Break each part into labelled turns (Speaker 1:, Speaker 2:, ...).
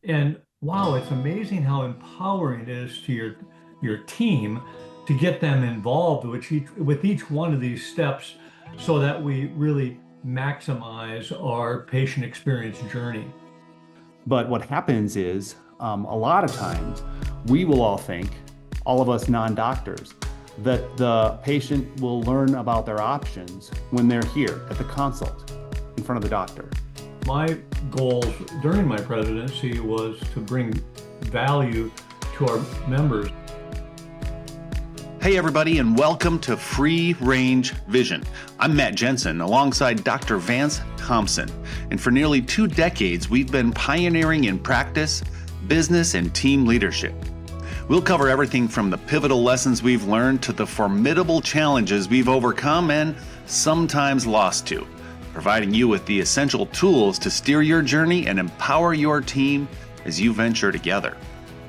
Speaker 1: And wow, it's amazing how empowering it is to your team to get them involved with each one of these steps so that we really maximize our patient experience journey.
Speaker 2: But what happens is a lot of times we will all think, all of us non-doctors, that the patient will learn about their options when they're here at the consult in front of the doctor.
Speaker 1: My goals during my presidency was to bring value to our members.
Speaker 3: Hey, everybody, and welcome to Free Range Vision. I'm Matt Jensen alongside Dr. Vance Thompson. And for nearly 2 decades, we've been pioneering in practice, business, and team leadership. We'll cover everything from the pivotal lessons we've learned to the formidable challenges we've overcome and sometimes lost to, providing you with the essential tools to steer your journey and empower your team as you venture together.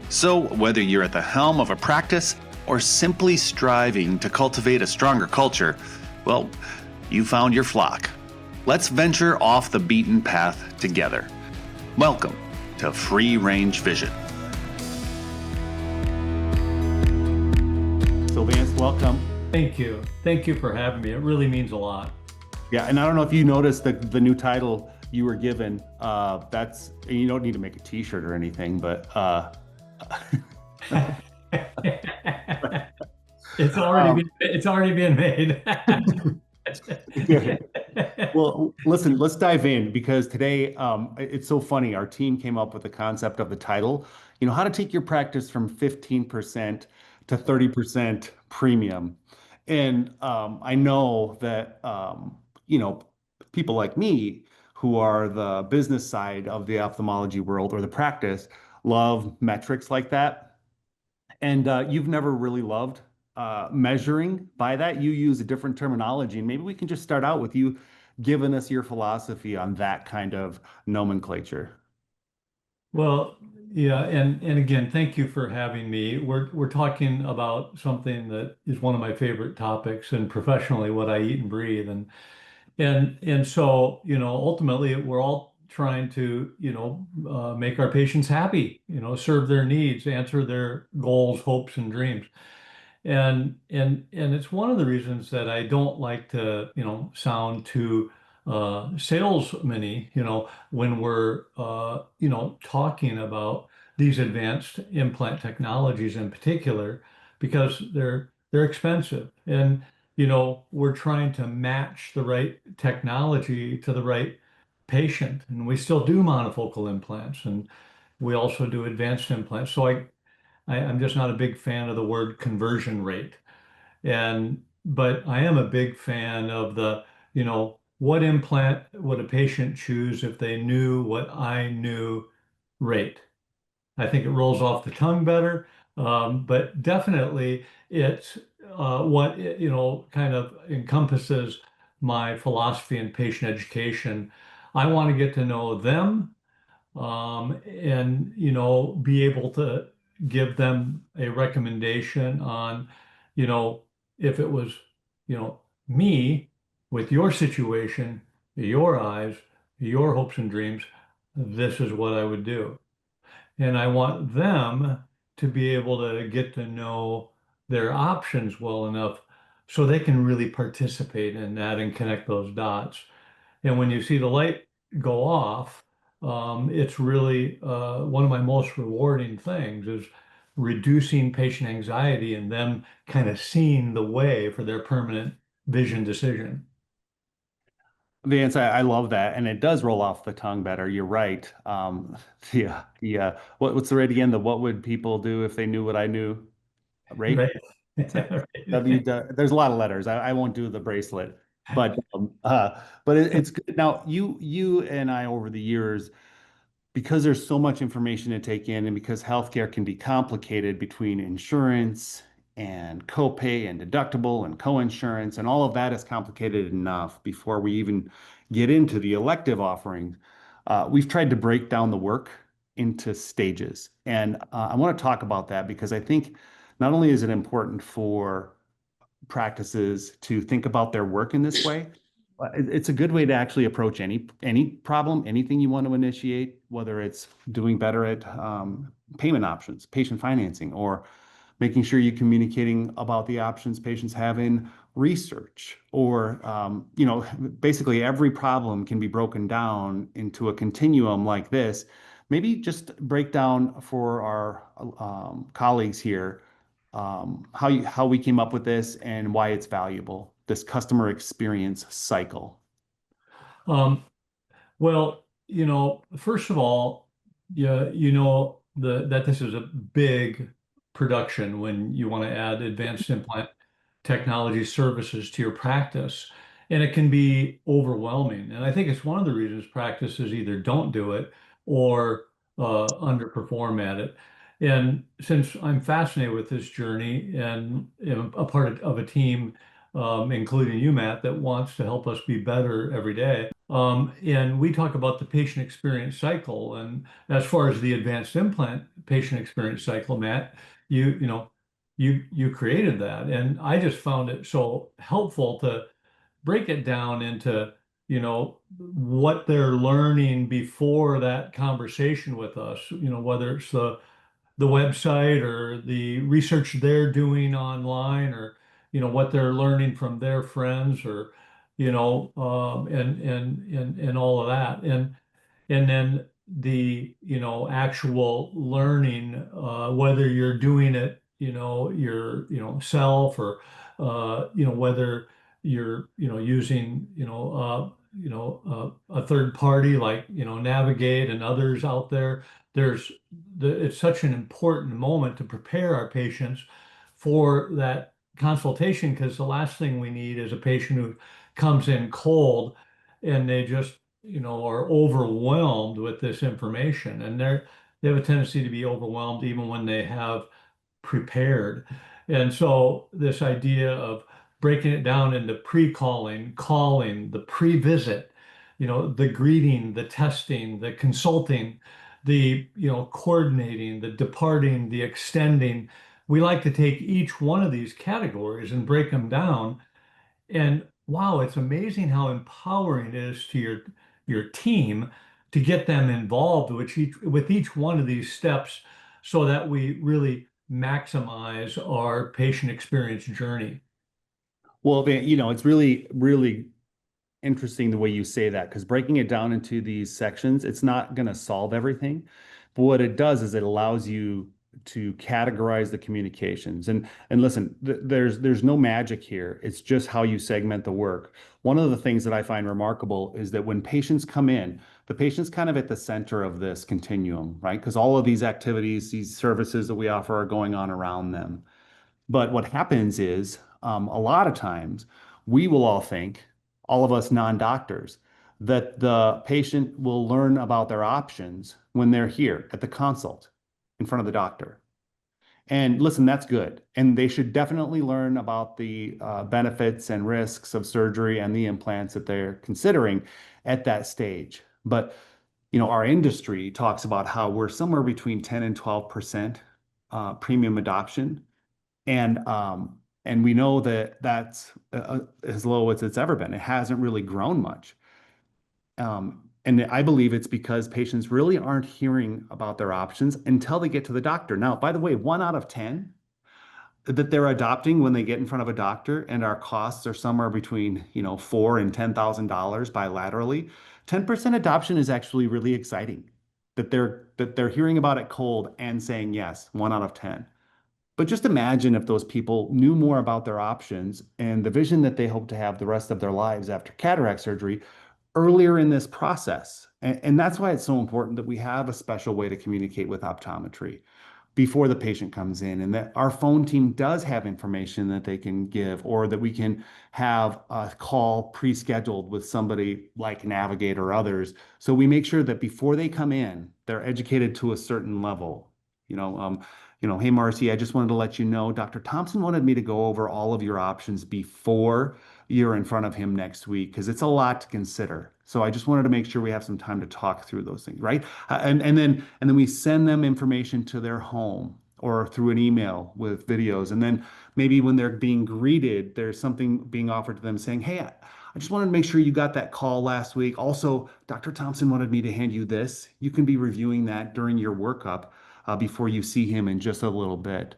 Speaker 3: So, whether you're at the helm of a practice or simply striving to cultivate a stronger culture, well, you found your flock. Let's venture off the beaten path together. Welcome to Free Range Vision.
Speaker 2: So Vance, welcome.
Speaker 1: Thank you. Thank you for having me. It really means a lot.
Speaker 2: Yeah, and I don't know if you noticed the new title you were given. That's, and you don't need to make a t-shirt or anything, but
Speaker 1: It's already been made.
Speaker 2: well, listen, let's dive in because today it's so funny. Our team came up with the concept of the title, how to take your practice from 15% to 30% premium. And I know that, people like me who are the business side of the ophthalmology world or the practice love metrics like that. And you've never really loved measuring by that. You use a different terminology, and maybe we can just start out with you giving us your philosophy on that kind of nomenclature.
Speaker 1: Well, yeah, and again, thank you for having me. We're talking about something that is one of my favorite topics, and professionally, what I eat and breathe, and so ultimately, we're all trying to make our patients happy, serve their needs, answer their goals, hopes, and dreams. And it's one of the reasons that I don't like to, sound too salesman-y, when we're talking about these advanced implant technologies in particular, because they're expensive. And we're trying to match the right technology to the right patient. And we still do monofocal implants, and we also do advanced implants. So I'm just not a big fan of the word conversion rate. But I am a big fan of what implant would a patient choose if they knew what I knew rate. I think it rolls off the tongue better, but definitely it's what kind of encompasses my philosophy in patient education. I want to get to know them, and be able to give them a recommendation on if it was me with your situation, your eyes, your hopes and dreams, this is what I would do. And I want them to be able to get to know their options well enough so they can really participate in that and connect those dots. And when you see the light go off, it's really one of my most rewarding things is reducing patient anxiety and them kind of seeing the way for their permanent vision decision.
Speaker 2: Vance, I love that, and it does roll off the tongue better. You're right. Yeah. What's the rate again? The what would people do if they knew what I knew? Rate?
Speaker 1: Right.
Speaker 2: There's a lot of letters. I won't do the bracelet, but it's good. Now you and I over the years, because there's so much information to take in, and because healthcare can be complicated between insurance and copay and deductible and co-insurance, and all of that is complicated enough before we even get into the elective offerings. We've tried to break down the work into stages, and I want to talk about that because I think not only is it important for practices to think about their work in this way, It's a good way to actually approach any problem, anything you want to initiate, whether it's doing better at payment options, patient financing, or making sure you're communicating about the options patients have in research, or basically every problem can be broken down into a continuum like this. Maybe just break down for our colleagues here how we came up with this and why it's valuable, this customer experience cycle.
Speaker 1: Um, well, first of all, yeah, that this is a big production when you want to add advanced implant technology services to your practice. And it can be overwhelming. And I think it's one of the reasons practices either don't do it or underperform at it. And since I'm fascinated with this journey and am a part of a team, including you, Matt, that wants to help us be better every day. And we talk about the patient experience cycle. And as far as the advanced implant patient experience cycle, Matt, you know, you created that, and I just found it so helpful to break it down into what they're learning before that conversation with us, whether it's the website or the research they're doing online, or what they're learning from their friends, or and all of that. And then the actual learning, whether you're doing it your self, or whether you're using a third party like Navigate and others out there. It's such an important moment to prepare our patients for that consultation, because the last thing we need is a patient who comes in cold and they just are overwhelmed with this information, and they have a tendency to be overwhelmed even when they have prepared. And so this idea of breaking it down into pre-calling, calling, the pre-visit, the greeting, the testing, the consulting, the coordinating, the departing, the extending. We like to take each one of these categories and break them down. And wow, it's amazing how empowering it is to your team to get them involved with each one of these steps, so that we really maximize our patient experience journey.
Speaker 2: Well, it's really interesting the way you say that, because breaking it down into these sections, it's not going to solve everything. But what it does is it allows you to categorize the communications. And listen, there's no magic here. It's just how you segment the work. One of the things that I find remarkable is that when patients come in, the patient's kind of at the center of this continuum, right? Because all of these activities, these services that we offer are going on around them. But what happens is, a lot of times, we will all think, all of us non-doctors, that the patient will learn about their options when they're here at the consult in front of the doctor. And listen, that's good. And they should definitely learn about the benefits and risks of surgery and the implants that they're considering at that stage. But our industry talks about how we're somewhere between 10 and 12% premium adoption. And we know that that's as low as it's ever been. It hasn't really grown much. And I believe it's because patients really aren't hearing about their options until they get to the doctor. Now, by the way, 1 out of 10 that they're adopting when they get in front of a doctor, and our costs are somewhere between $4,000 and $10,000 bilaterally. 10% adoption is actually really exciting. That they're hearing about it cold and saying yes, 1 out of 10. But just imagine if those people knew more about their options and the vision that they hope to have the rest of their lives after cataract surgery earlier in this process. And that's why it's so important that we have a special way to communicate with optometry before the patient comes in, and that our phone team does have information that they can give, or that we can have a call pre-scheduled with somebody like Navigate or others. So we make sure that before they come in, they're educated to a certain level. Hey, Marcy, I just wanted to let you know, Dr. Thompson wanted me to go over all of your options before you're in front of him next week, because it's a lot to consider. So I just wanted to make sure we have some time to talk through those things, right? And then we send them information to their home or through an email with videos. And then maybe when they're being greeted, there's something being offered to them saying, hey, I just wanted to make sure you got that call last week. Also, Dr. Thompson wanted me to hand you this. You can be reviewing that during your workup before you see him in just a little bit.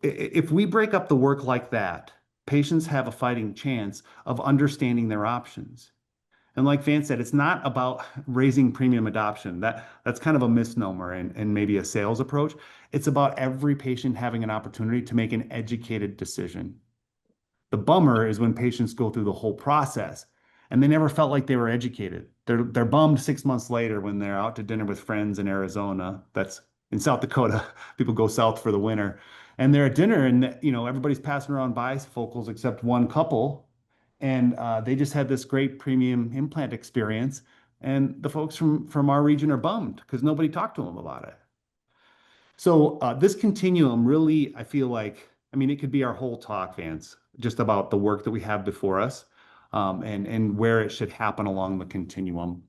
Speaker 2: If we break up the work like that, patients have a fighting chance of understanding their options. And like Vance said, it's not about raising premium adoption. That's kind of a misnomer and maybe a sales approach. It's about every patient having an opportunity to make an educated decision. The bummer is when patients go through the whole process and they never felt like they were educated. They're bummed 6 months later when they're out to dinner with friends in Arizona. That's in South Dakota. People go south for the winter. And they're at dinner and everybody's passing around bifocals except one couple. And they just had this great premium implant experience. And the folks from our region are bummed because nobody talked to them about it. So this continuum really, I feel like, I mean, it could be our whole talk, Vance, just about the work that we have before us, and where it should happen along the continuum.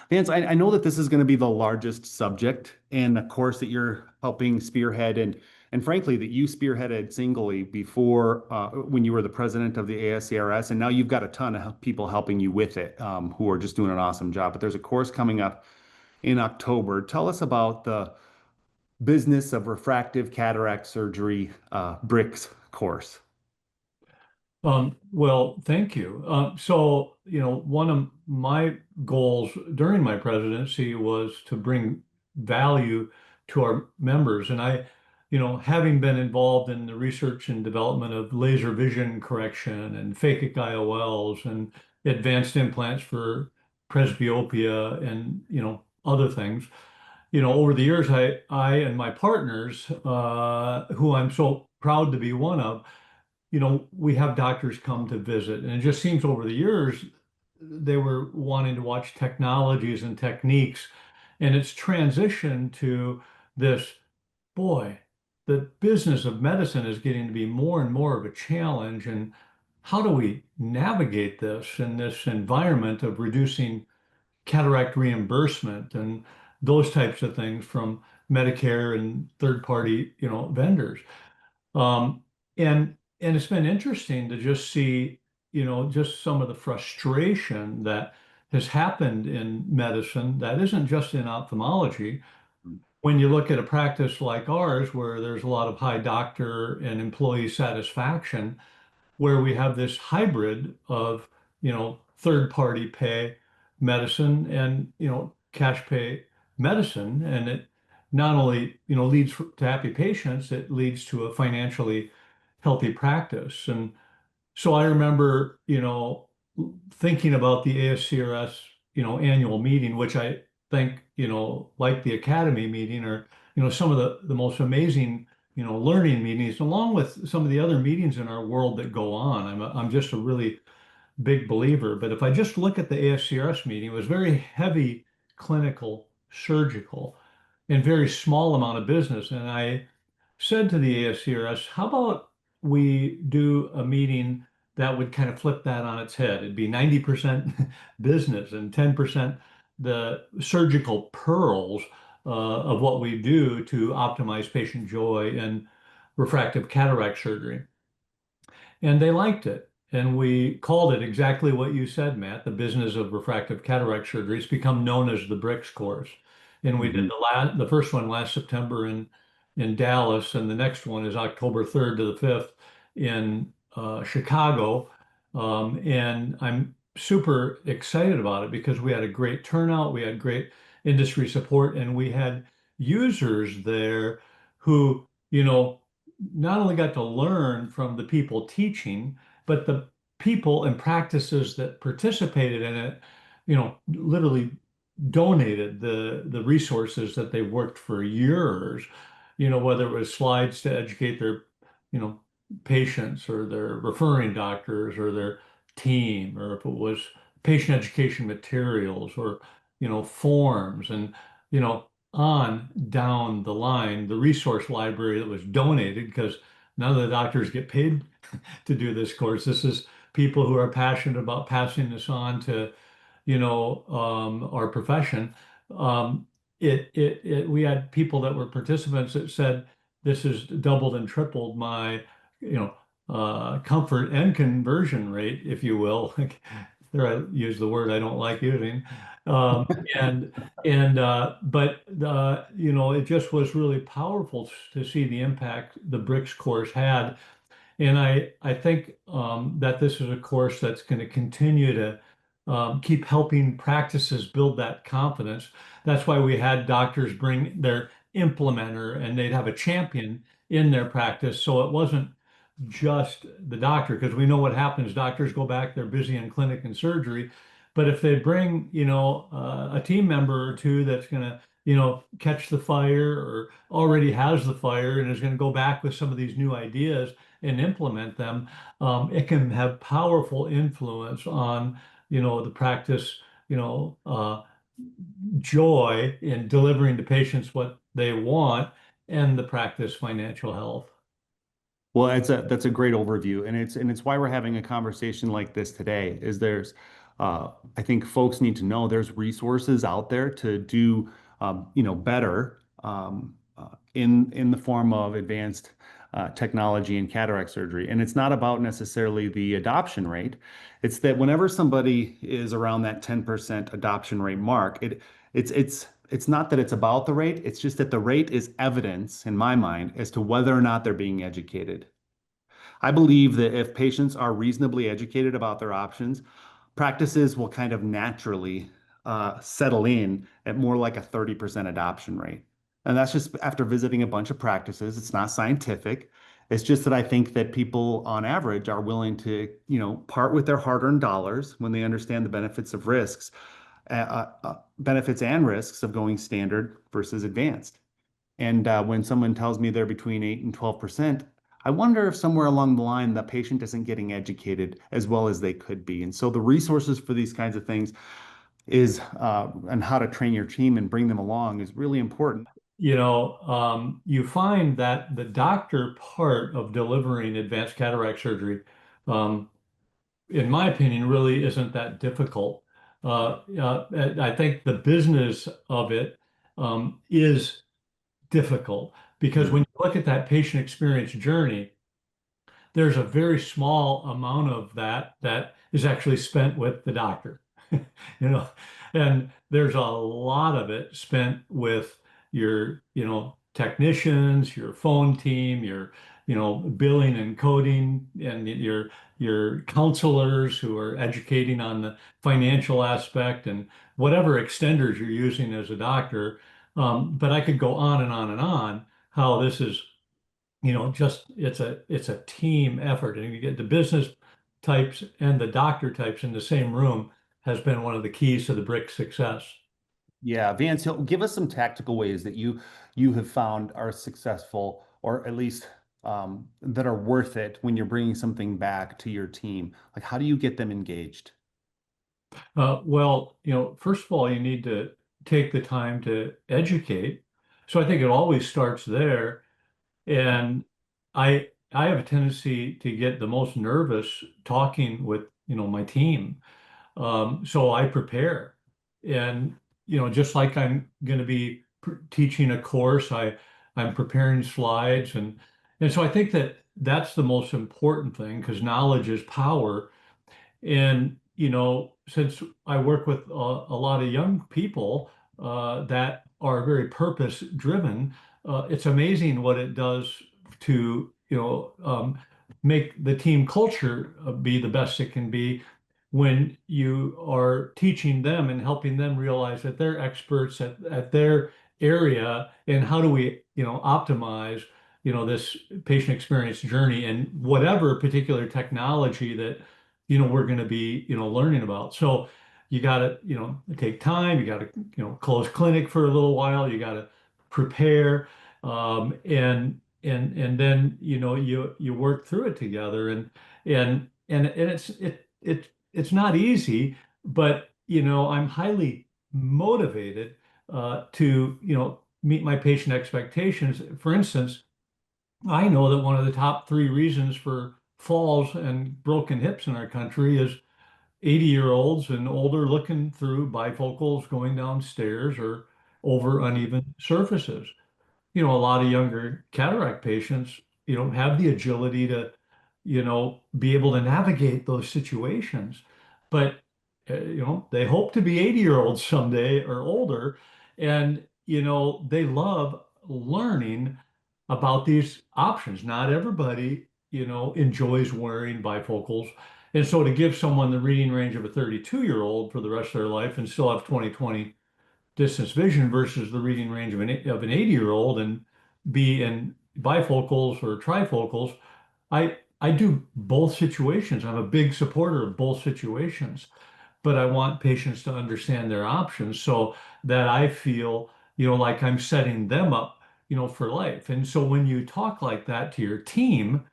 Speaker 2: Vance, I know that this is going to be the largest subject and a course that you're helping spearhead and frankly that you spearheaded singly before when you were the president of the ASCRS, and now you've got a ton of people helping you with it who are just doing an awesome job. But there's a course coming up in October. Tell us about the business of refractive cataract surgery BRICS course.
Speaker 1: Well, thank you. So, one of my goals during my presidency was to bring value to our members. And having been involved in the research and development of laser vision correction and phakic IOLs and advanced implants for presbyopia and, other things, over the years, I and my partners, who I'm so proud to be one of, we have doctors come to visit, and it just seems over the years they were wanting to watch technologies and techniques, and it's transitioned to this, boy, the business of medicine is getting to be more and more of a challenge, and how do we navigate this in this environment of reducing cataract reimbursement and those types of things from Medicare and third party, vendors. Um, and it's been interesting to just see, just some of the frustration that has happened in medicine that isn't just in ophthalmology. When you look at a practice like ours, where there's a lot of high doctor and employee satisfaction, where we have this hybrid of, third party pay medicine and, cash pay medicine. And it not only, leads to happy patients, it leads to a financially healthy practice. And so I remember, thinking about the ASCRS, annual meeting, which I think, like the Academy meeting or, some of the most amazing, learning meetings, along with some of the other meetings in our world that go on. I'm just a really big believer. But if I just look at the ASCRS meeting, it was very heavy clinical, surgical, and very small amount of business. And I said to the ASCRS, how about we do a meeting that would kind of flip that on its head? It'd be 90% business and 10% the surgical pearls of what we do to optimize patient joy and refractive cataract surgery. And they liked it. And we called it exactly what you said, Matt, the business of refractive cataract surgery. It's become known as the BRICS course. And we did the first one last September in Dallas, and the next one is October 3rd to the 5th in Chicago. And I'm super excited about it because we had a great turnout, we had great industry support, and we had users there who, not only got to learn from the people teaching, but the people and practices that participated in it, literally donated the resources that they worked for years, whether it was slides to educate their, patients or their referring doctors or their team, or if it was patient education materials or, forms and, on down the line, the resource library that was donated, because none of the doctors get paid to do this course. This is people who are passionate about passing this on to, our profession. We had people that were participants that said, this has doubled and tripled my, comfort and conversion rate, if you will. There, I use the word I don't like using. Um, and but it just was really powerful to see the impact the BRICS course had. And I think that this is a course that's going to continue to keep helping practices build that confidence. That's why we had doctors bring their implementer and they'd have a champion in their practice. So it wasn't just the doctor, because we know what happens. Doctors go back, they're busy in clinic and surgery. But if they bring, a team member or two that's going to, catch the fire or already has the fire and is going to go back with some of these new ideas and implement them, it can have powerful influence on, the practice, joy in delivering to patients what they want and the practice financial health.
Speaker 2: Well, that's a great overview, and it's why we're having a conversation like this today. Is there's I think folks need to know there's resources out there to do better in the form of advanced technology and cataract surgery. And it's not about necessarily the adoption rate. It's that whenever somebody is around that 10% adoption rate mark, it's not that it's about the rate, it's just that the rate is evidence in my mind as to whether or not they're being educated. I believe that if patients are reasonably educated about their options, practices will kind of naturally settle in at more like a 30% adoption rate. And that's just after visiting a bunch of practices. It's not scientific. It's just that I think that people on average are willing to, part with their hard-earned dollars when they understand the benefits and risks of going standard versus advanced. And when someone tells me they're between 8 and 12%, I wonder if somewhere along the line the patient isn't getting educated as well as they could be. And so the resources for these kinds of things is and how to train your team and bring them along is really important.
Speaker 1: You find that the doctor part of delivering advanced cataract surgery, um, in my opinion, really isn't that difficult. I think the business of it is difficult because
Speaker 2: Mm.
Speaker 1: when you look at that patient experience journey, there's a very small amount of that is actually spent with the doctor, you know, and there's a lot of it spent with your, technicians, your phone team, your, billing and coding, and your counselors who are educating on the financial aspect and whatever extenders you're using as a doctor. But I could go on and on and on how this is just it's a team effort, and you get the business types and the doctor types in the same room has been one of the keys to the brick success.
Speaker 2: Yeah, Vance, give us some tactical ways that you have found are successful, or at least that are worth it when you're bringing something back to your team. Like, how do you get them engaged?
Speaker 1: Well, first of all, you need to take the time to educate. So I think it always starts there. And I have a tendency to get the most nervous talking with, my team. So I prepare. And, just like I'm going to be teaching a course, I'm preparing slides. And so I think that that's the most important thing because knowledge is power. And, since I work with a lot of young people that are very purpose driven, it's amazing what it does to, make the team culture be the best it can be when you are teaching them and helping them realize that they're experts at their area and how do we, optimize, this patient experience journey and whatever particular technology that we're going to be, learning about. So you got to, take time. You got to, close clinic for a little while. You got to prepare, and then you work through it together. And it's not easy, but I'm highly motivated to meet my patient expectations. For instance, I know that one of the top three reasons for falls and broken hips in our country is 80-year-olds and older looking through bifocals going downstairs or over uneven surfaces. A lot of younger cataract patients, have the agility to be able to navigate those situations. But, they hope to be 80-year-olds someday or older. And, they love learning about these options. Not everybody, enjoys wearing bifocals. And so to give someone the reading range of a 32-year-old for the rest of their life and still have 20/20 distance vision versus the reading range of an 80-year-old and be in bifocals or trifocals, I do both situations. I'm a big supporter of both situations, but I want patients to understand their options so that I feel, like I'm setting them up, for life. And so when you talk like that to your team,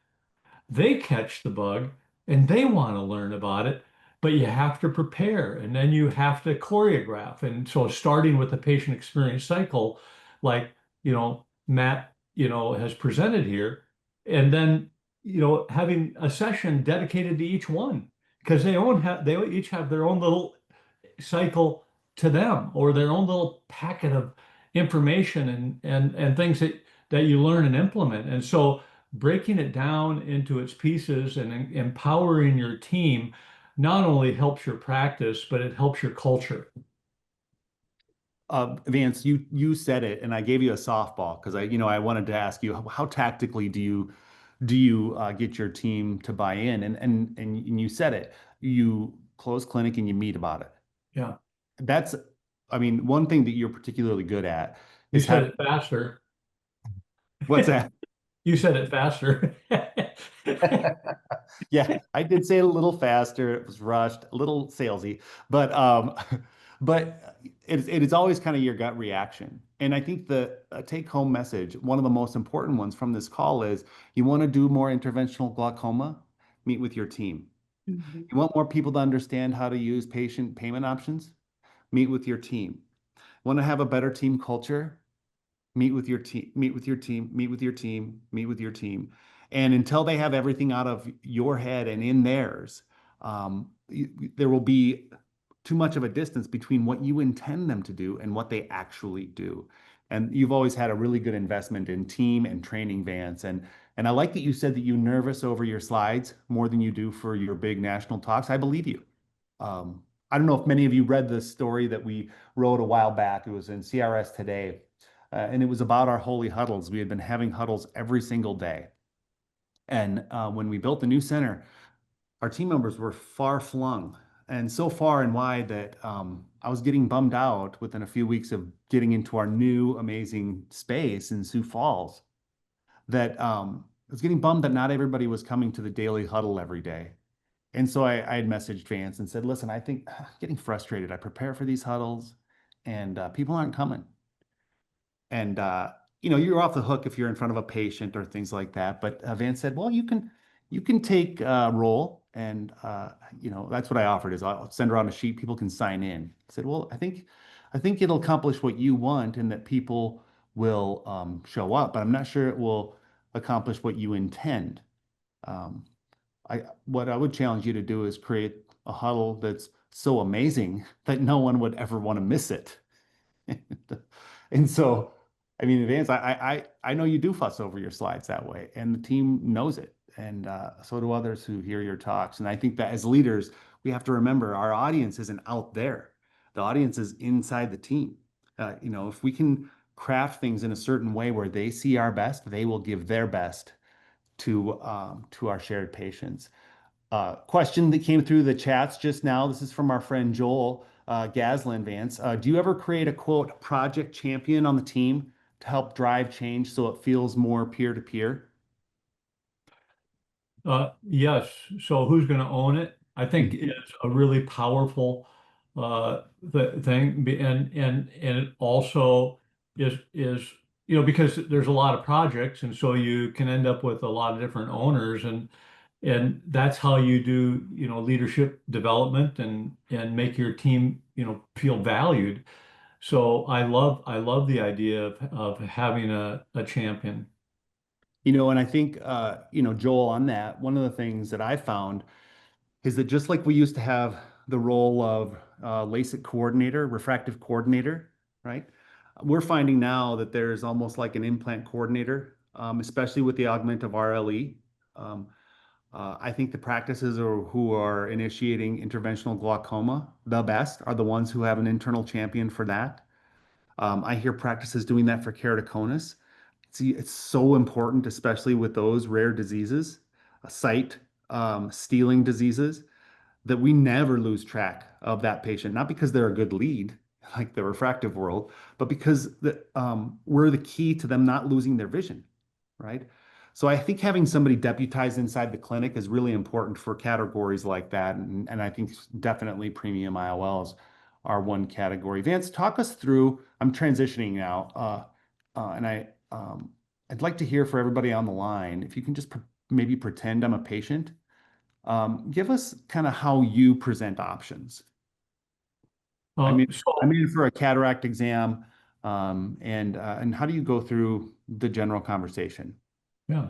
Speaker 1: they catch the bug and they want to learn about it, but you have to prepare and then you have to choreograph. And so starting with the patient experience cycle, like, Matt, has presented here, and then, having a session dedicated to each one because they each have their own little cycle to them or their own little packet of information and things that you learn and implement. And so breaking it down into its pieces and empowering your team not only helps your practice, but it helps your culture.
Speaker 2: Vance, you said it, and I gave you a softball because I wanted to ask you how tactically do you get your team to buy in? And you said it. You close clinic and you meet about it.
Speaker 1: Yeah.
Speaker 2: That's, I mean, one thing that you're particularly good at
Speaker 1: You
Speaker 2: is
Speaker 1: said
Speaker 2: having,
Speaker 1: it faster.
Speaker 2: what's that?
Speaker 1: You said it faster.
Speaker 2: Yeah, I did say it a little faster. It was rushed, a little salesy, but but it is always kind of your gut reaction. And I think the take-home message, one of the most important ones from this call is you want to do more interventional glaucoma, meet with your team.
Speaker 1: Mhm.
Speaker 2: You want more people to understand how to use patient payment options, meet with your team. Want to have a better team culture? Meet with your team, meet with your team, meet with your team, meet with your team. And until they have everything out of your head and in theirs, there will be too much of a distance between what you intend them to do and what they actually do. And you've always had a really good investment in team and training, Vance. And I like that you said that you're nervous over your slides more than you do for your big national talks. I believe you. I don't know if many of you read the story that we wrote a while back. It was in CRS Today, and it was about our holy huddles. We had been having huddles every single day. And when we built the new center, our team members were far flung and so far and wide that I was getting bummed out within a few weeks of getting into our new amazing space in Sioux Falls that I was getting bummed that not everybody was coming to the daily huddle every day. And so I had messaged Vance and said, listen, I think getting frustrated. I prepare for these huddles and people aren't coming. And you're off the hook if you're in front of a patient or things like that. But Vance said, well, you can take a role, and that's what I offered is I'll send around a sheet people can sign in. I said, well, I think it'll accomplish what you want, and that people will show up, but I'm not sure it will accomplish what you intend. Um, what I would challenge you to do is create a huddle that's so amazing that no one would ever want to miss it. And so, I mean, Vance, I know you do fuss over your slides that way, and the team knows it, and so do others who hear your talks. And I think that as leaders, we have to remember our audience isn't out there; the audience is inside the team. If we can craft things in a certain way where they see our best, they will give their best to our shared patients. Question that came through the chats just now. This is from our friend Joel Gaslin, Vance. Do you ever create a quote project champion on the team to help drive change so it feels more peer to peer?
Speaker 1: Yes. So who's going to own it? I think
Speaker 2: Mhm.
Speaker 1: it's a really powerful thing, and it also is because there's a lot of projects, and so you can end up with a lot of different owners, and that's how you do leadership development and make your team feel valued. So I love the idea of having a champion.
Speaker 2: And I think, Joel, on that, one of the things that I found is that just like we used to have the role of LASIK coordinator, refractive coordinator, right? We're finding now that there's almost like an implant coordinator, especially with the augment of RLE. Um, I think the practices who are initiating interventional glaucoma the best are the ones who have an internal champion for that. I hear practices doing that for keratoconus. See, it's so important, especially with those rare diseases, sight stealing diseases, that we never lose track of that patient, not because they're a good lead, like the refractive world, but because we're the key to them not losing their vision, right? So I think having somebody deputized inside the clinic is really important for categories like that. And I think definitely premium IOLs are one category. Vance, talk us through, I'm transitioning now, and I'd like to hear for everybody on the line, if you can just maybe pretend I'm a patient. Give us kind of how you present options.
Speaker 1: Uh,
Speaker 2: I'm
Speaker 1: so
Speaker 2: in for a cataract exam, and how do you go through the general conversation?
Speaker 1: yeah.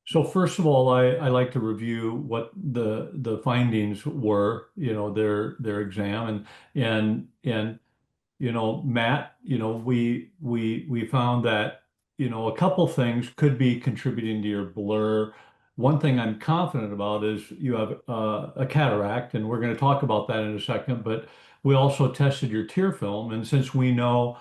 Speaker 1: So first of all, I like to review what the findings were, their exam and Matt, we found that, a couple things could be contributing to your blur. One thing I'm confident about is you have a cataract, and we're going to talk about that in a second, but we also tested your tear film, and since we know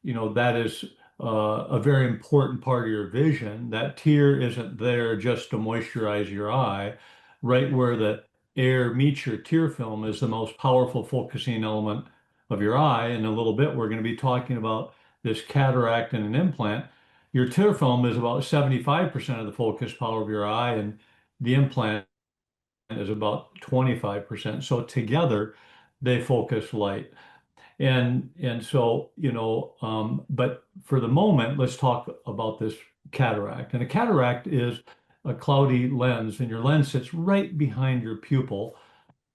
Speaker 1: that is a very important part of your vision. That tear isn't there just to moisturize your eye. Right where the air meets your tear film is the most powerful focusing element of your eye. In a little bit, we're going to be talking about this cataract and an implant. Your tear film is about 75% of the focus power of your eye, and the implant is about 25%. So together, they focus light. And so, but for the moment, let's talk about this cataract. And a cataract is a cloudy lens, and your lens sits right behind your pupil.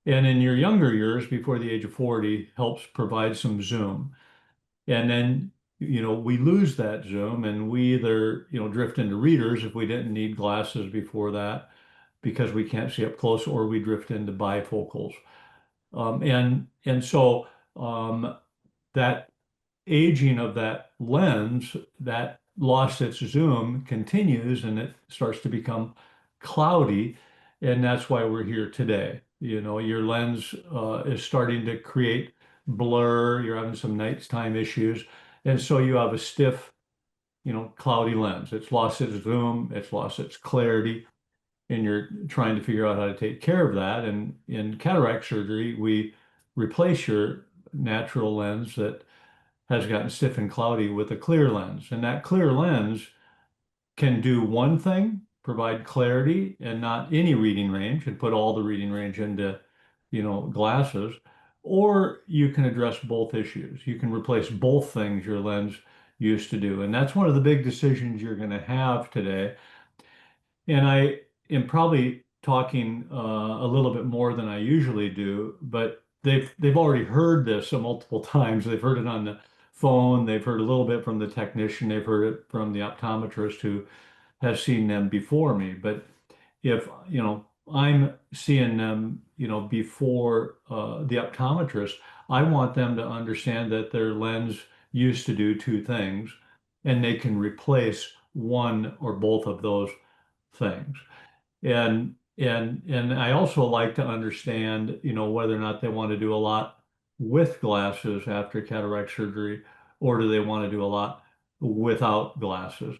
Speaker 1: And in your younger years, before the age of 40, helps provide some zoom. And then, we lose that zoom, and we either, drift into readers if we didn't need glasses before that because we can't see up close, or we drift into bifocals. And so that aging of that lens, that lost its zoom continues and it starts to become cloudy. And that's why we're here today. Your lens is starting to create blur. You're having some nighttime issues. And so you have a stiff, cloudy lens. It's lost its zoom, it's lost its clarity, and you're trying to figure out how to take care of that. And in cataract surgery, we replace your natural lens that has gotten stiff and cloudy with a clear lens. And that clear lens can do one thing, provide clarity and not any reading range, and put all the reading range into, glasses. Or you can address both issues. You can replace both things your lens used to do. And that's one of the big decisions you're going to have today. And I am probably talking a little bit more than I usually do, but they've already heard this multiple times. They've heard it on the phone. They've heard a little bit from the technician. They've heard it from the optometrist who has seen them before me. But if I'm seeing them before the optometrist, I want them to understand that their lens used to do two things, and they can replace one or both of those things. And I also like to understand, whether or not they want to do a lot with glasses after cataract surgery, or do they want to do a lot without glasses.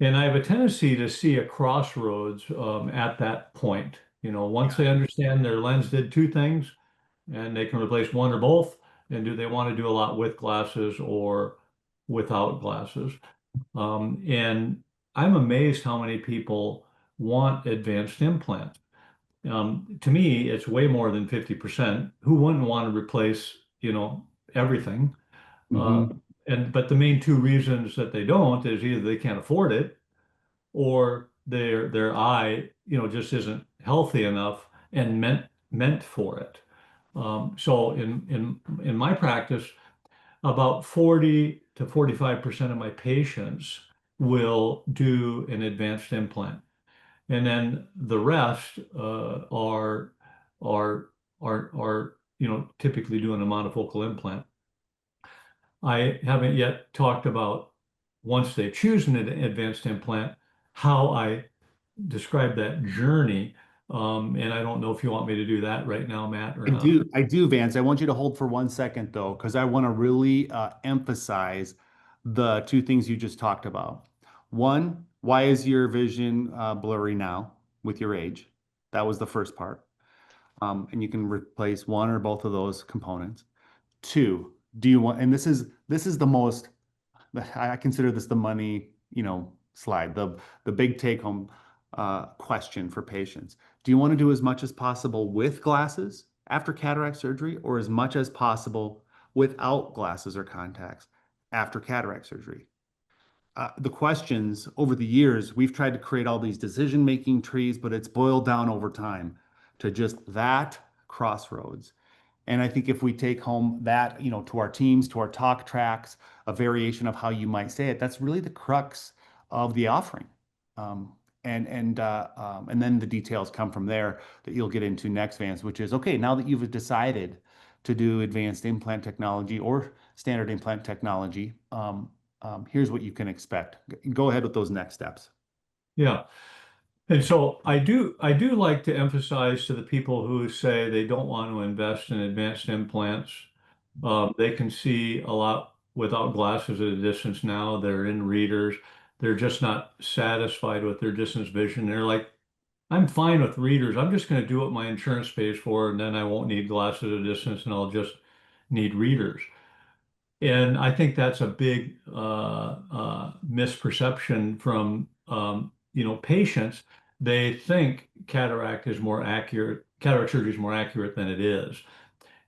Speaker 1: And I have a tendency to see a crossroads at that point. Once they understand their lens did two things and they can replace one or both, and do they want to do a lot with glasses or without glasses? And I'm amazed how many people want advanced implants. To me, it's way more than 50%. Who wouldn't want to replace, everything? Uh,
Speaker 2: Hmm.
Speaker 1: but the main two reasons that they don't is either they can't afford it, or their eye, just isn't healthy enough and meant for it. So in my practice, about 40 to 45% of my patients will do an advanced implant. And then the rest are typically doing a monofocal implant. I haven't yet talked about, once they choose an advanced implant, how I describe that journey. And I don't know if you want me to do that right now, Matt, or
Speaker 2: I
Speaker 1: not.
Speaker 2: do, I do, Vance. I want you to hold for 1 second though, because I want to really emphasize the two things you just talked about. One, why is your vision blurry now with your age? That was the first part. And you can replace one or both of those components. Two, do you want, and this is the most, I consider this the money, slide, the big take home question for patients. Do you want to do as much as possible with glasses after cataract surgery, or as much as possible without glasses or contacts after cataract surgery? The questions over the years, we've tried to create all these decision-making trees, but it's boiled down over time to just that crossroads. And I think if we take home that, to our teams, to our talk tracks, a variation of how you might say it, that's really the crux of the offering. And then the details come from there that you'll get into next, Vance, which is okay, now that you've decided to do advanced implant technology or standard implant technology, here's what you can expect. Go ahead with those next steps.
Speaker 1: Yeah. And so I do like to emphasize to the people who say they don't want to invest in advanced implants. They can see a lot without glasses at a distance now. They're in readers. They're just not satisfied with their distance vision. They're like, I'm fine with readers. I'm just going to do what my insurance pays for, and then I won't need glasses at a distance, and I'll just need readers. And I think that's a big misperception from patients. They think cataract surgery is more accurate than it is.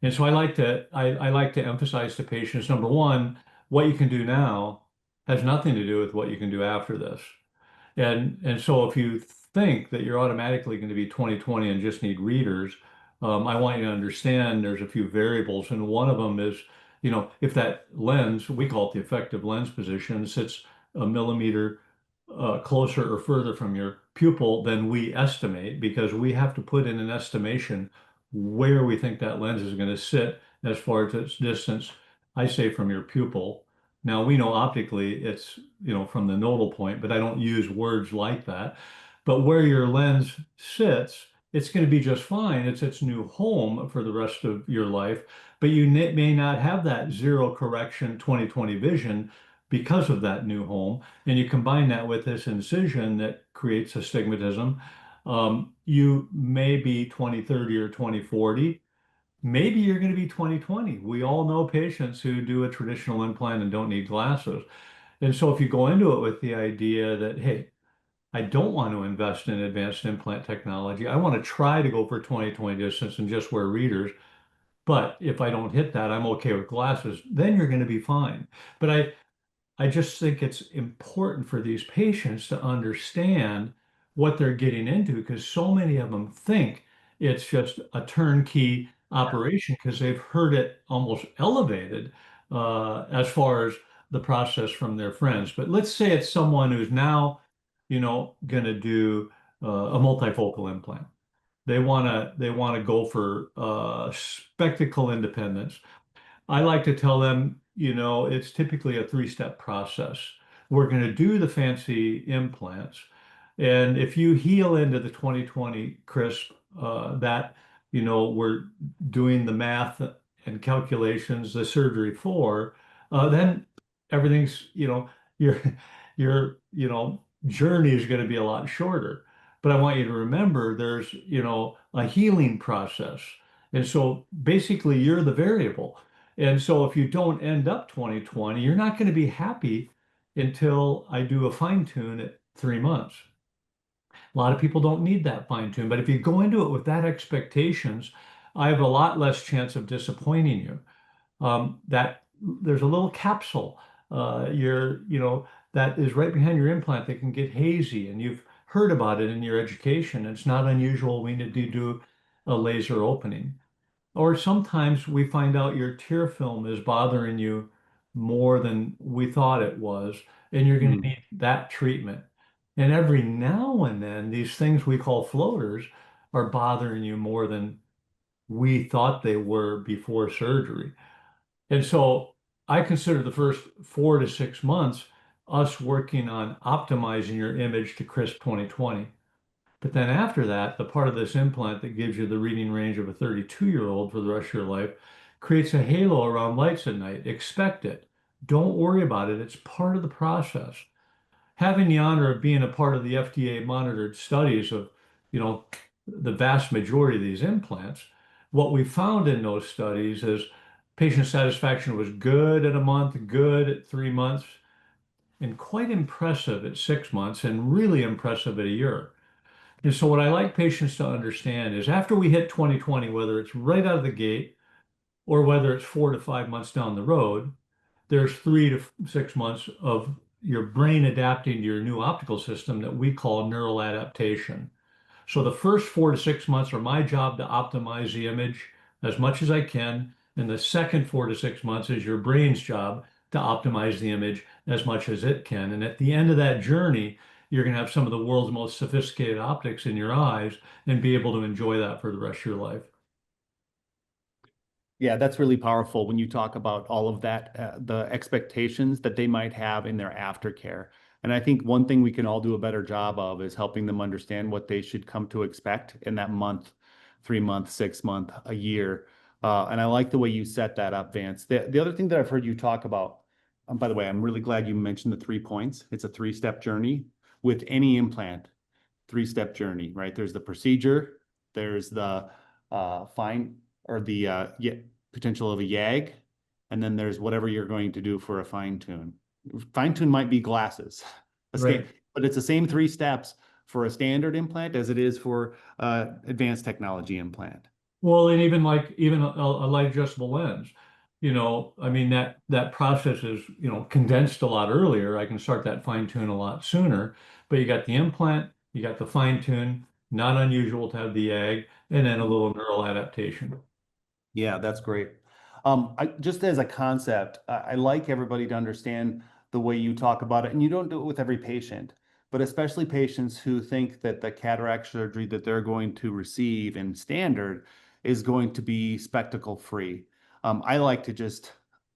Speaker 1: And so I like to emphasize to patients, number one, what you can do now has nothing to do with what you can do after this. And so if you think that you're automatically going to be 20/20 and just need readers, I want you to understand there's a few variables, and one of them is, if that lens, we call it the effective lens position, sits a millimeter closer or further from your pupil than we estimate, because we have to put in an estimation where we think that lens is going to sit as far as its distance, I say from your pupil. Now we know optically it's, from the nodal point, but I don't use words like that. But where your lens sits, it's going to be just fine. It's its new home for the rest of your life, but you may not have that zero correction 20/20 vision because of that new home. And you combine that with this incision that creates astigmatism. You may be 20/30 or 20/40. Maybe you're going to be 20/20. We all know patients who do a traditional implant and don't need glasses. And so if you go into it with the idea that, hey, I don't want to invest in advanced implant technology, I want to try to go for 20/20 distance and just wear readers. But if I don't hit that, I'm okay with glasses, then you're going to be fine. But I just think it's important for these patients to understand what they're getting into, because so many of them think it's just a turnkey operation because they've heard it almost elevated as far as the process from their friends. But let's say it's someone who's now, going to do a multifocal implant. They want to go for spectacle independence. I like to tell them, it's typically a three-step process. We're going to do the fancy implants. And if you heal into the 20/20 crisp, that, we're doing the math and calculations, the surgery for, then everything's, your, your journey is going to be a lot shorter. But I want you to remember there's, a healing process. And so basically you're the variable. And so if you don't end up 20/20, you're not going to be happy until I do a fine tune at 3 months. A lot of people don't need that fine tune, but if you go into it with that expectations, I have a lot less chance of disappointing you. That there's a little capsule, that is right behind your implant that can get hazy, and you've heard about it in your education. It's not unusual. We need to do a laser opening. Or sometimes we find out your tear film is bothering you more than we thought it was, and you're going to
Speaker 2: Mm.
Speaker 1: need that treatment. And every now and then, these things we call floaters are bothering you more than we thought they were before surgery. And so I consider the first 4 to 6 months us working on optimizing your image to crisp 20/20. But then after that, the part of this implant that gives you the reading range of a 32-year-old for the rest of your life creates a halo around lights at night. Expect it. Don't worry about it. It's part of the process. Having the honor of being a part of the FDA monitored studies of, you know, the vast majority of these implants, what we found in those studies is patient satisfaction was good at a month, good at 3 months, and quite impressive at 6 months, and really impressive at a year. And so what I like patients to understand is after we hit 2020, whether it's right out of the gate or whether it's 4 to 5 months down the road, there's 3 to 6 months of your brain adapting to your new optical system that we call neural adaptation. So the first 4 to 6 months are my job to optimize the image as much as I can. And the second 4 to 6 months is your brain's job to optimize the image as much as it can. And at the end of that journey, you're going to have some of the world's most sophisticated optics in your eyes and be able to enjoy that for the rest of your life.
Speaker 2: Yeah, that's really powerful when you talk about all of that, the expectations that they might have in their aftercare. And I think one thing we can all do a better job of is helping them understand what they should come to expect in that month, 3 month, 6 month, a year. And I like the way you set that up, Vance. The other thing that I've heard you talk about, by the way, I'm really glad you mentioned the 3 points. It's a 3-step journey with any implant, 3-step journey, right? There's the procedure, there's the fine or the potential of a YAG, and then there's whatever you're going to do for a fine tune. Fine tune might be glasses,
Speaker 1: Right.
Speaker 2: but it's the same 3 steps for a standard implant as it is for advanced technology implant.
Speaker 1: Well, and even a light adjustable lens, I mean that process is, condensed a lot earlier. I can start that fine tune a lot sooner, but you got the implant, you got the fine tune, not unusual to have the egg, and then a little neural adaptation.
Speaker 2: Yeah, that's great. Just as a concept, I like everybody to understand the way you talk about it, and you don't do it with every patient, but especially patients who think that the cataract surgery that they're going to receive in standard is going to be spectacle free. I like to just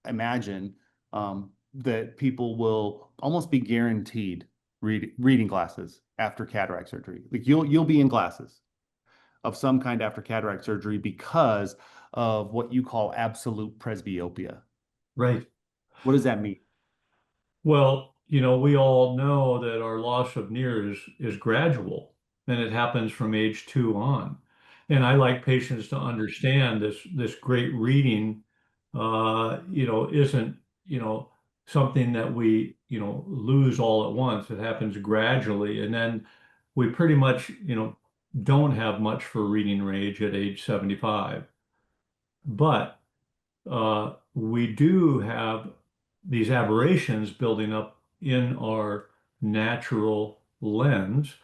Speaker 2: imagine that people will almost be guaranteed reading glasses after cataract surgery. Like you'll be in glasses of some kind after cataract surgery because of what you call absolute presbyopia.
Speaker 1: Right.
Speaker 2: What does that mean?
Speaker 1: Well, we all know that our loss of near is gradual and it happens from age 2 on. And I like patients to understand this great reading, isn't, something that we, lose all at once. It happens gradually. And then we pretty much, don't have much for reading range at age 75. But we do have these aberrations building up in our natural lens.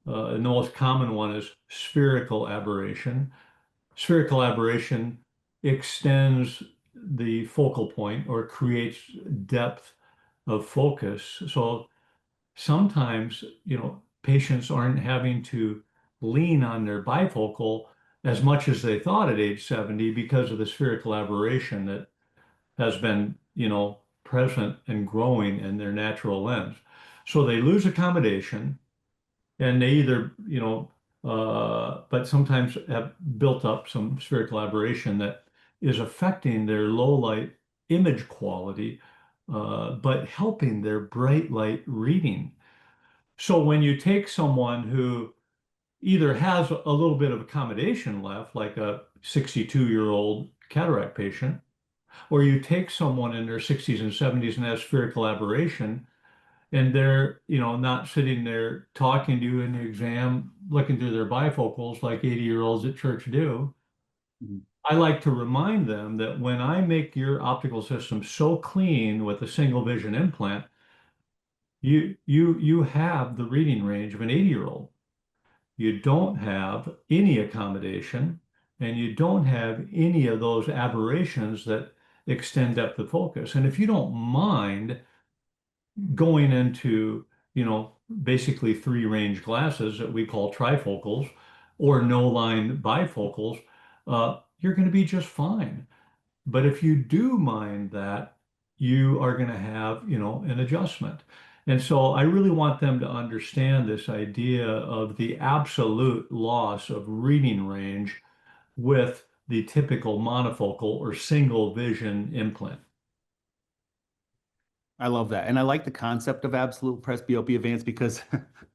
Speaker 1: And the most common one is spherical aberration. Spherical aberration extends the focal point or creates depth of focus. So sometimes, patients aren't having to lean on their bifocal as much as they thought at age 70 because of the spherical aberration that has been, present and growing in their natural lens. So they lose accommodation and they either, but sometimes have built up some spherical aberration that is affecting their low light image quality, but helping their bright light reading. So when you take someone who either has a little bit of accommodation left, like a 62-year-old cataract patient, or you take someone in their 60s and 70s and has spherical aberration, and they're, not sitting there talking to you in the exam, looking through their bifocals like 80-year-olds at church do.
Speaker 2: Mhm.
Speaker 1: I like to remind them that when I make your optical system so clean with a single vision implant, you have the reading range of an 80-year-old. You don't have any accommodation, and you don't have any of those aberrations that extend depth of focus. And if you don't mind going into, basically 3 range glasses that we call trifocals or no line bifocals, you're going to be just fine. But if you do mind that, you are going to have, an adjustment. And so I really want them to understand this idea of the absolute loss of reading range with the typical monofocal or single vision implant.
Speaker 2: I love that. And I like the concept of absolute presbyopia, Vance, because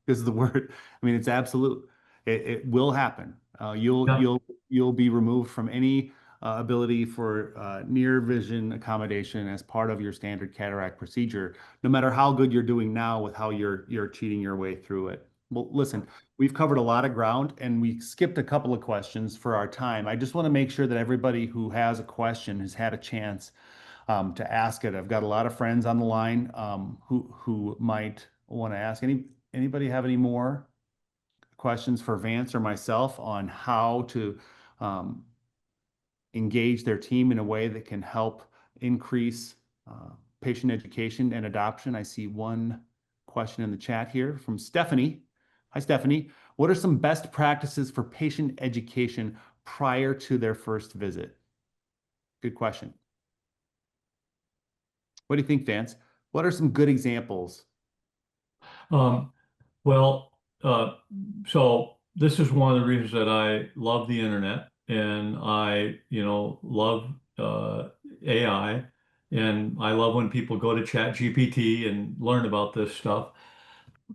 Speaker 2: because the word, I mean, it's absolute. It will happen.
Speaker 1: Yeah.
Speaker 2: You'll be removed from any ability for near vision accommodation as part of your standard cataract procedure, no matter how good you're doing now with how you're cheating your way through it. Well, listen, we've covered a lot of ground and we skipped a couple of questions for our time. I just want to make sure that everybody who has a question has had a chance to ask it. I've got a lot of friends on the line who might want to ask. Anybody have any more questions for Vance or myself on how to um, engage their team in a way that can help increase patient education and adoption? I see one question in the chat here from Stephanie. Hi, Stephanie. What are some best practices for patient education prior to their first visit? Good question. What do you think, Vance? What are some good examples?
Speaker 1: Um, well, so this is one of the reasons that I love the internet and I, love AI, and I love when people go to Chat GPT and learn about this stuff.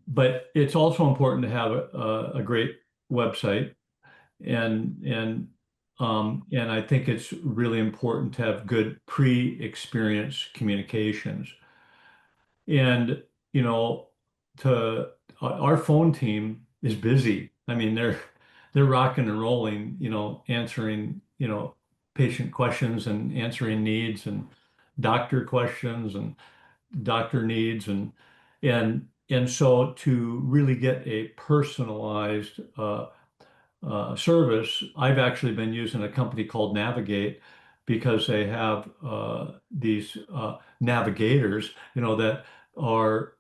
Speaker 1: But it's also important to have a great website, and I think it's really important to have good pre-experience communications. And, you know, to our phone team is busy. I mean, they're rocking and rolling, answering, patient questions and answering needs and doctor questions and doctor needs and so to really get a personalized service, I've actually been using a company called Navigate because they have these navigators, that are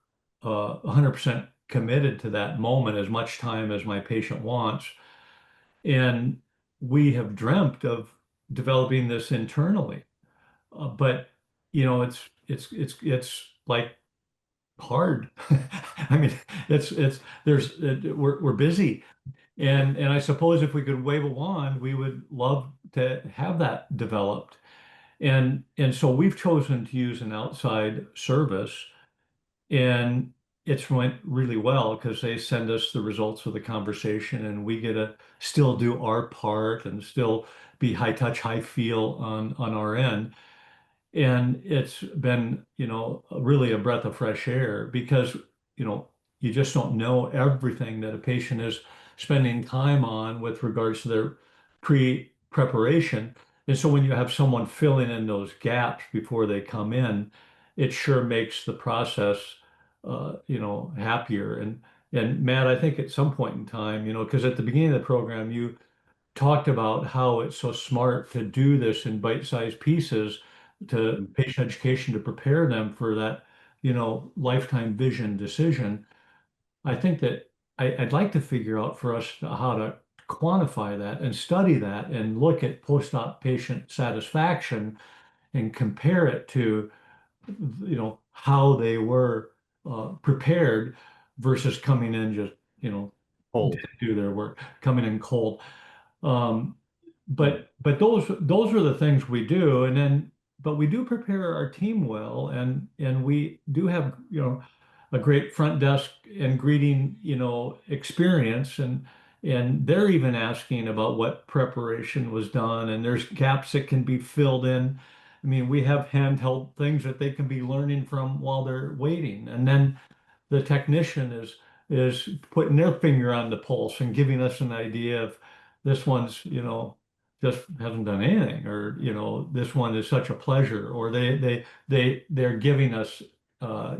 Speaker 1: 100% committed to that moment as much time as my patient wants. And we have dreamt of developing this internally, but it's like hard. I mean, we're busy. And I suppose if we could wave a wand, we would love to have that developed. And so we've chosen to use an outside service, and it's went really well because they send us the results of the conversation, and we get to still do our part and still be high touch, high feel on our end. And it's been, really a breath of fresh air because, you know, you just don't know everything that a patient is spending time on with regards to their pre-preparation. And so when you have someone filling in those gaps before they come in, it sure makes the process, happier. And Matt, I think at some point in time, because at the beginning of the program, you talked about how it's so smart to do this in bite-sized pieces to patient education to prepare them for that, lifetime vision decision. I think that I'd like to figure out for us how to quantify that and study that and look at post-op patient satisfaction and compare it to, how they were prepared versus coming in just,
Speaker 2: Hold.
Speaker 1: didn't do their work, coming in cold. Um, but those are the things we do, and then but we do prepare our team well, and we do have a great front desk and greeting experience, and they're even asking about what preparation was done, and there's gaps that can be filled in. I mean, we have handheld things that they can be learning from while they're waiting, and then the technician is putting their finger on the pulse and giving us an idea of this one's, just hasn't done anything, or this one is such a pleasure, or they're giving us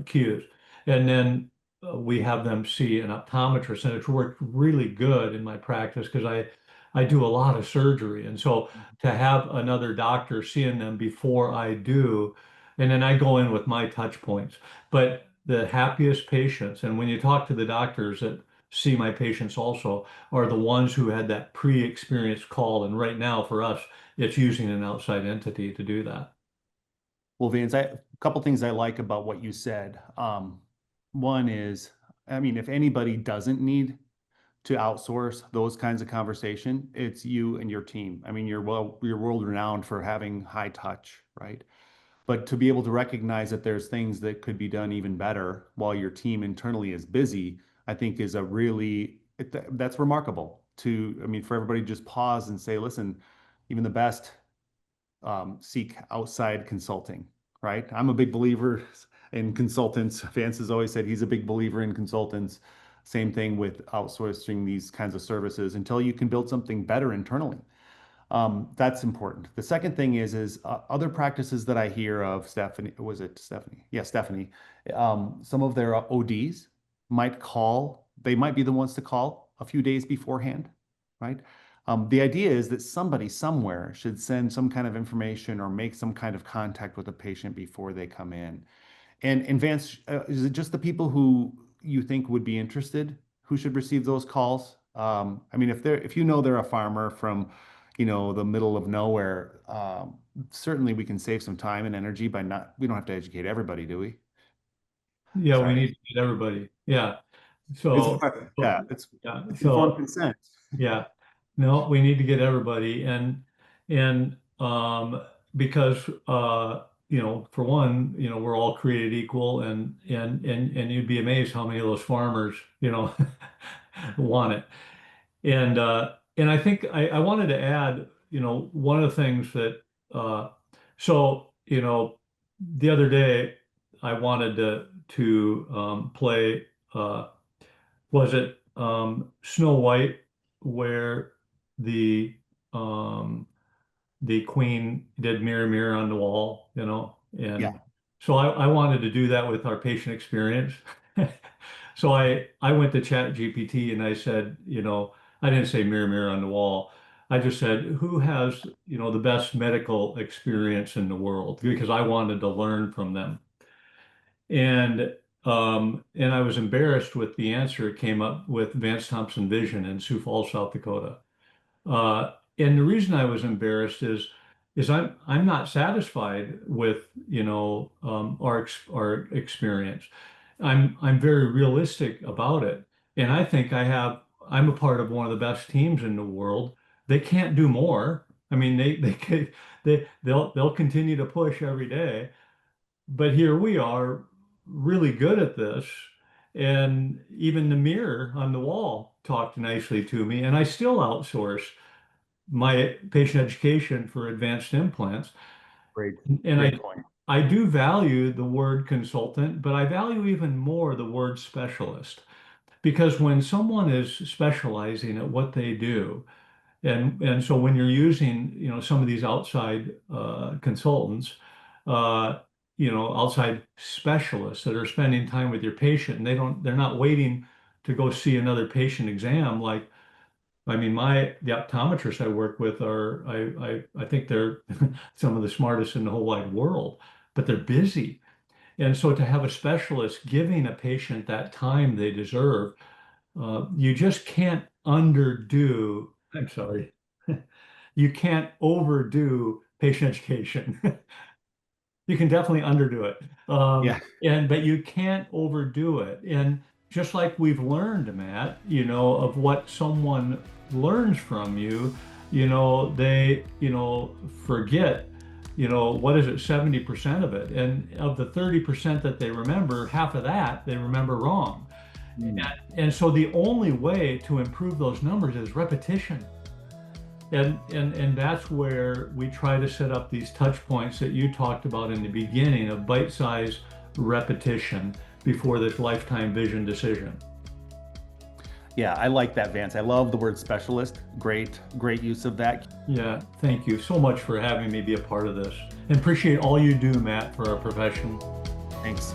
Speaker 1: cues, and then we have them see an optometrist, and it's worked really good in my practice because I do a lot of surgery, and so to have another doctor seeing them before I do, and then I go in with my touch points, but the happiest patients, and when you talk to the doctors that see my patients also, are the ones who had that pre-experience call. And right now for us, it's using an outside entity to do that.
Speaker 2: Well, Vance, a couple things I like about what you said. One is, I mean, if anybody doesn't need to outsource those kinds of conversation, it's you and your team. I mean, you're world renowned for having high touch, right? But to be able to recognize that there's things that could be done even better while your team internally is busy, I think is a really, that's remarkable to, I mean, for everybody to just pause and say, listen, even the best seek outside consulting, right? I'm a big believer in consultants. Vance has always said he's a big believer in consultants. Same thing with outsourcing these kinds of services until you can build something better internally. That's important. The second thing is other practices that I hear of, Stephanie, was it Stephanie? Yeah, Stephanie. Some of their ODs might call, they might be the ones to call a few days beforehand, right? The idea is that somebody somewhere should send some kind of information or make some kind of contact with a patient before they come in. And Vance, is it just the people who you think would be interested who should receive those calls? I mean, if you know they're a farmer from, the middle of nowhere, certainly we can save some time and energy by we don't have to educate everybody, do we?
Speaker 1: Yeah, we
Speaker 2: Sorry.
Speaker 1: need to get everybody. Yeah.
Speaker 2: It's,
Speaker 1: So,
Speaker 2: yeah, it's
Speaker 1: yeah.
Speaker 2: informed consent.
Speaker 1: Yeah. No, we need to get everybody and because for one, we're all created equal and you'd be amazed how many of those farmers, want it. And I think I wanted to add, one of the things that so, the other day I wanted to play was it Snow White where the um the queen did mirror mirror on the wall,
Speaker 2: Yeah.
Speaker 1: and so I wanted to do that with our patient experience. So I went to Chat GPT and I said, I didn't say mirror mirror on the wall. I just said, who has, the best medical experience in the world? Because I wanted to learn from them. And I was embarrassed with the answer. It came up with Vance Thompson Vision in Sioux Falls, South Dakota. And the reason I was embarrassed is I'm not satisfied with our experience. I'm very realistic about it, and I think I'm a part of one of the best teams in the world. They can't do more. I mean, they'll continue to push every day, but here we are, really good at this. And even the mirror on the wall talked nicely to me, and I still outsource my patient education for advanced implants.
Speaker 2: Great,
Speaker 1: And
Speaker 2: great point.
Speaker 1: I do value the word consultant, but I value even more the word specialist. Because when someone is specializing at what they do, and so when you're using, some of these outside consultants, uh, outside specialists that are spending time with your patient, and they're not waiting to go see another patient exam. Like, I mean, the optometrists I work with I think they're some of the smartest in the whole wide world, but they're busy. And so to have a specialist giving a patient that time they deserve, you just can't underdo, I'm sorry, you can't overdo patient education. You can definitely underdo it.
Speaker 2: Yeah.
Speaker 1: But you can't overdo it. And just like we've learned, Matt, of what someone learns from you, they, forget, what is it, 70% of it. And of the 30% that they remember, half of that they remember wrong. And so the only way to improve those numbers is repetition. And that's where we try to set up these touch points that you talked about in the beginning of bite-sized repetition before this lifetime vision decision.
Speaker 2: Yeah, I like that, Vance. I love the word specialist. Great use of that.
Speaker 1: Yeah, thank you so much for having me be a part of this. And appreciate all you do, Matt, for our profession.
Speaker 2: Thanks.